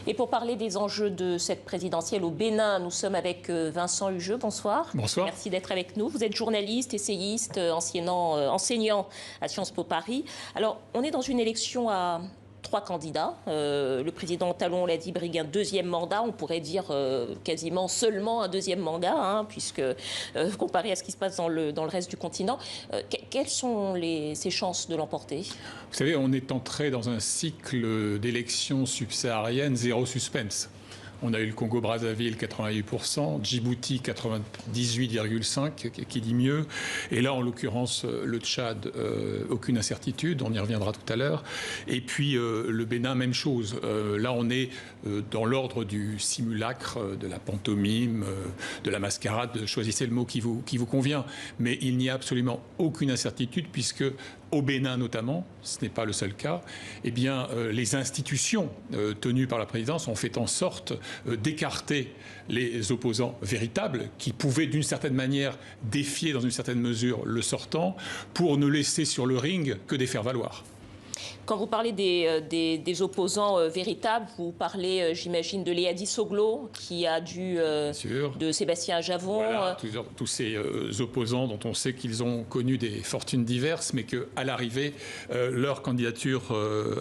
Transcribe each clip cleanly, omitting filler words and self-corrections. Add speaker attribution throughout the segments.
Speaker 1: Et pour parler des enjeux de cette présidentielle au Bénin, nous sommes avec Vincent Hugeux. Bonsoir.
Speaker 2: Bonsoir.
Speaker 1: Merci d'être avec nous. Vous êtes journaliste, essayiste, enseignant à Sciences Po Paris. Alors, on est dans une élection à 3 candidats. Le président Talon l'a dit, brigue un deuxième mandat. On pourrait dire quasiment seulement un deuxième mandat, hein, puisque comparé à ce qui se passe dans le reste du continent. Quelles sont ses chances de l'emporter?
Speaker 2: Vous savez, on est entré dans un cycle d'élections subsahariennes zéro suspense. On a eu le Congo-Brazzaville, 88%, Djibouti, 98,5%, qui dit mieux. Et là, en l'occurrence, le Tchad, aucune incertitude, on y reviendra tout à l'heure. Et puis, le Bénin, même chose. Là, on est dans l'ordre du simulacre, de la pantomime, de la mascarade. Choisissez le mot qui vous convient. Mais il n'y a absolument aucune incertitude, puisque au Bénin notamment, ce n'est pas le seul cas, eh bien, les institutions tenues par la présidence ont fait en sorte d'écarter les opposants véritables qui pouvaient d'une certaine manière défier dans une certaine mesure le sortant pour ne laisser sur le ring que des faire-valoir.
Speaker 1: Quand vous parlez des opposants véritables, vous parlez, j'imagine, de Léa Soglo, qui a de Sébastien Javon.
Speaker 2: Voilà, tous ces opposants dont on sait qu'ils ont connu des fortunes diverses, mais qu'à l'arrivée, leur candidature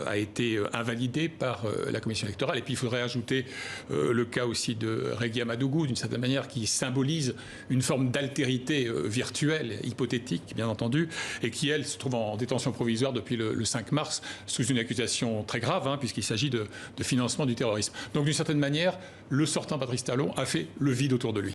Speaker 2: a été invalidée par la commission électorale. Et puis il faudrait ajouter le cas aussi de Régui Amadougou, d'une certaine manière, qui symbolise une forme d'altérité virtuelle, hypothétique, bien entendu, et qui, elle, se trouve en détention provisoire depuis le 5 mars, sous une accusation très grave, hein, puisqu'il s'agit de financement du terrorisme. Donc, d'une certaine manière, le sortant Patrice Talon a fait le vide autour de lui.